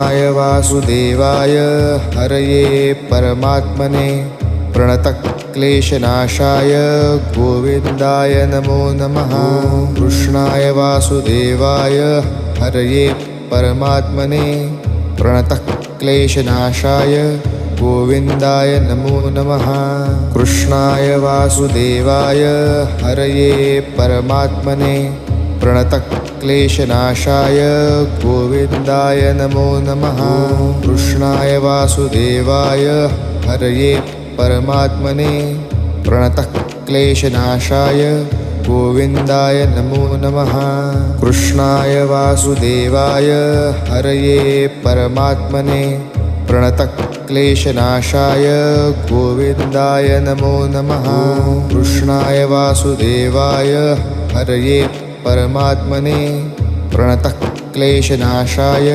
वासुदेवाय हरये परमात्मने प्रणतक्लेशनाशाय गोविन्दाय नमो नमः। कृष्णाय वासुदेवाय हरये परमात्मने प्रणतक्लेशनाशाय गोविन्दाय नमो नमः। कृष्णाय वासुदेवाय हरये परमात्मने प्रणतक्लेशनाशाय गोविन्दाय नमो नमः। कृष्णाय वासुदेवाय हरये परमात्मने प्रणतक्लेशनाशाय गोविन्दाय नमो नमः। कृष्णाय वासुदेवाय हरये परमात्मने प्रणतक्लेशनाशाय गोविन्दाय नमो नमः। कृष्णाय वासुदेवाय हरये परमात्मने प्रणतक्लेशनाशाय